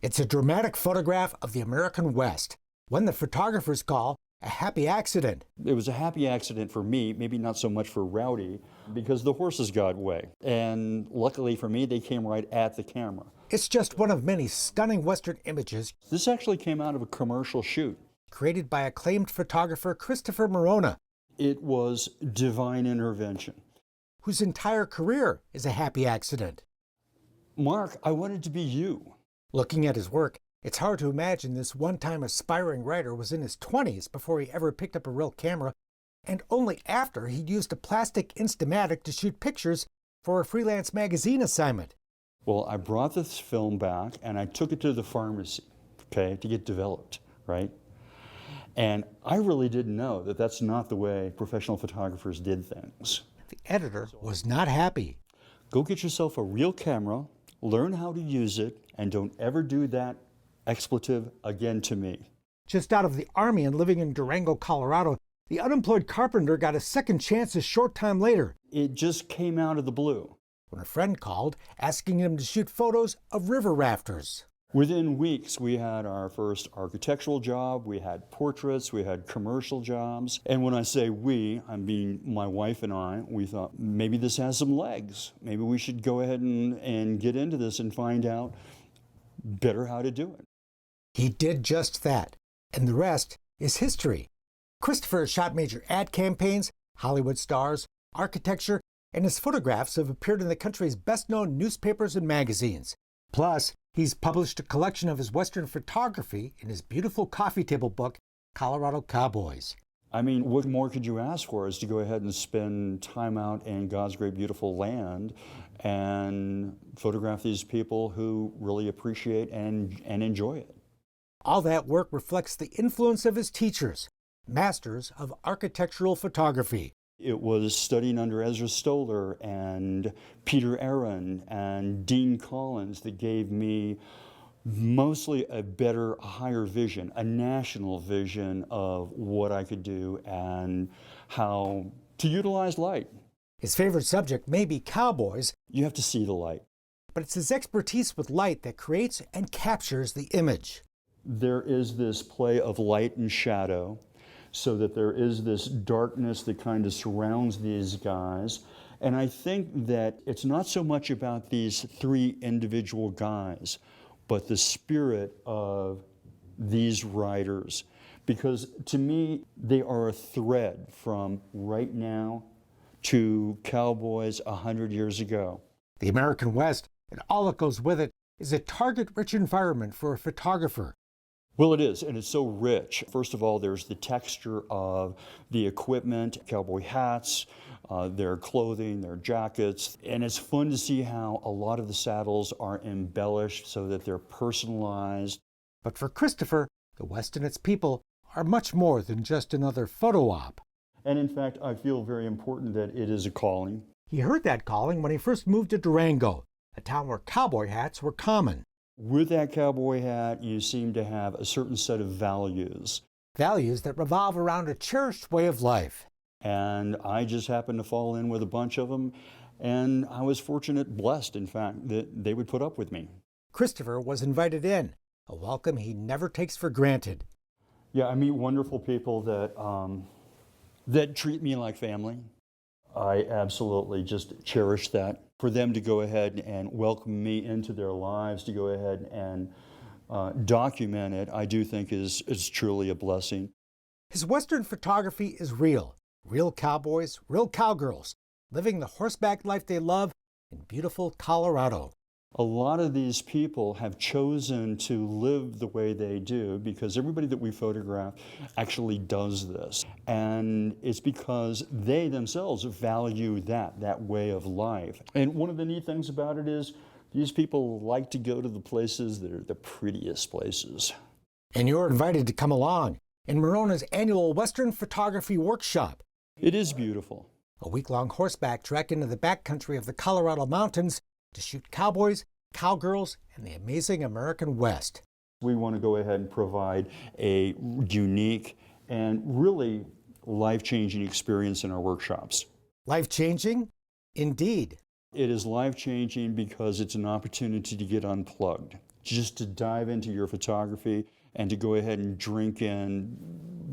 It's a dramatic photograph of the American West, one the photographers call a happy accident. It was a happy accident for me, maybe not so much for Rowdy, because the horses got away. And luckily for me, they came right at the camera. It's just one of many stunning Western images This actually came out of a commercial shoot. created by acclaimed photographer Christopher Marona, It was divine intervention. whose entire career is a happy accident. Mark, I wanted to be you. Looking at his work, it's hard to imagine this one-time aspiring writer was in his 20s before he ever picked up a real camera, and only after he'd used a plastic Instamatic to shoot pictures for a freelance magazine assignment. Well, I brought this film back and I took it to the pharmacy, okay, to get developed, right? And I really didn't know that that's not the way professional photographers did things. The editor was not happy. Go get yourself a real camera, learn how to use it, and don't ever do that expletive again to me. Just out of the Army and living in Durango, Colorado, the unemployed carpenter got a second chance a short time later It just came out of the blue. when a friend called asking him to shoot photos of river rafters. Within weeks, we had our first architectural job, we had portraits, we had commercial jobs. And when I say we, I mean my wife and I, we thought maybe this has some legs. Maybe we should go ahead and get into this and find out better how to do it. He did just that, and the rest is history. Christopher has shot major ad campaigns, Hollywood stars, architecture, and his photographs have appeared in the country's best-known newspapers and magazines. Plus, he's published a collection of his Western photography in his beautiful coffee table book, Colorado Cowboys. I mean, what more could you ask for is to go ahead and spend time out in God's great beautiful land and photograph these people who really appreciate and enjoy it. All that work reflects the influence of his teachers, masters of architectural photography. It was studying under Ezra Stoller and Peter Aaron and Dean Collins that gave me mostly a better, higher vision, a national vision of what I could do and how to utilize light. His favorite subject may be cowboys, You have to see the light. but it's his expertise with light that creates and captures the image. There is this play of light and shadow, so that there is this darkness that kind of surrounds these guys. And I think that it's not so much about these three individual guys, but the spirit of these writers. Because to me, they are a thread from right now to Cowboys 100 years ago. The American West, and all that goes with it, is a target-rich environment for a photographer. Well, it is, and it's so rich. First of all, there's the texture of the equipment, cowboy hats, their clothing, their jackets, and it's fun to see how a lot of the saddles are embellished so that they're personalized. But for Christopher, the West and its people are much more than just another photo op. And in fact, I feel very important that it is a calling. He heard that calling when he first moved to Durango, a town where cowboy hats were common. With that cowboy hat, you seem to have a certain set of values. Values that revolve around a cherished way of life. And I just happened to fall in with a bunch of them, and I was fortunate, blessed, in fact, that they would put up with me. Christopher was invited in, a welcome he never takes for granted. Yeah, I meet wonderful people that treat me like family. I absolutely just cherish that. For them to go ahead and welcome me into their lives, to go ahead and document it, I do think is truly a blessing. His Western photography is real. Real cowboys, real cowgirls, living the horseback life they love in beautiful Colorado. A lot of these people have chosen to live the way they do because everybody that we photograph actually does this. And it's because they themselves value that way of life. And one of the neat things about it is these people like to go to the places that are the prettiest places. And you're invited to come along in Marona's annual Western Photography Workshop. It is beautiful. A week-long horseback trek into the backcountry of the Colorado mountains to shoot cowboys, cowgirls, and the amazing American West. We want to go ahead and provide a unique and really life-changing experience in our workshops. Life-changing? Indeed. It is life-changing because it's an opportunity to get unplugged. just to dive into your photography and to go ahead and drink in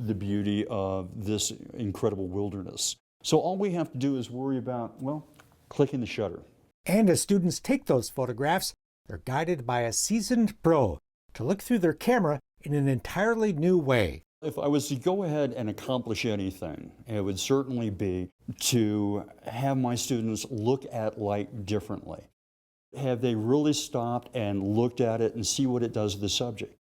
the beauty of this incredible wilderness. So all we have to do is worry about, well, clicking the shutter. And as students take those photographs, they're guided by a seasoned pro to look through their camera in an entirely new way. If I was to go ahead and accomplish anything, it would certainly be to have my students look at light differently. Have they really stopped and looked at it and see what it does to the subject?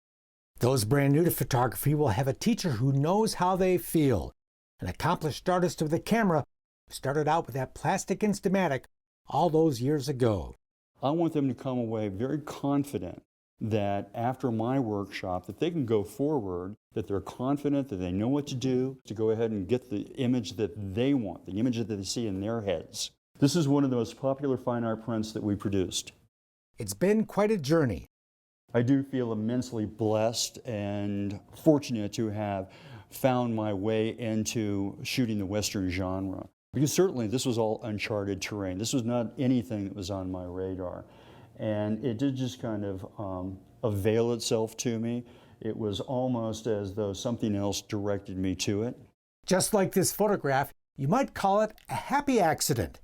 Those brand new to photography will have a teacher who knows how they feel, an accomplished artist with a camera who started out with that plastic Instamatic all those years ago. I want them to come away very confident that after my workshop, that they can go forward, that they're confident, that they know what to do, to go ahead and get the image that they want, the image that they see in their heads. This is one of the most popular fine art prints that we produced. It's been quite a journey. I do feel immensely blessed and fortunate to have found my way into shooting the Western genre. Because certainly this was all uncharted terrain. This was not anything that was on my radar. And it did just kind of avail itself to me. It was almost as though something else directed me to it. Just like this photograph, you might call it a happy accident.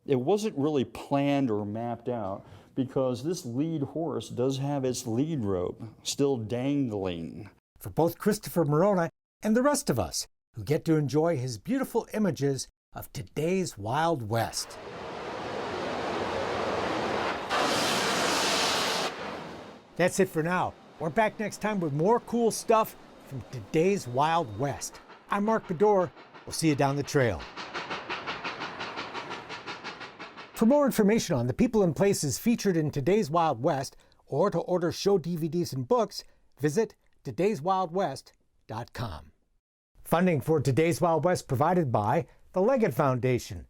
It wasn't really planned or mapped out because this lead horse does have its lead rope still dangling. For both Christopher Marona and the rest of us who get to enjoy his beautiful images of today's Wild West. That's it for now. We're back next time with more cool stuff from today's Wild West. I'm Mark Bedore. We'll see you down the trail. For more information on the people and places featured in today's Wild West, or to order show DVDs and books, visit todayswildwest.com. Funding for Today's Wild West provided by the Leggett Foundation,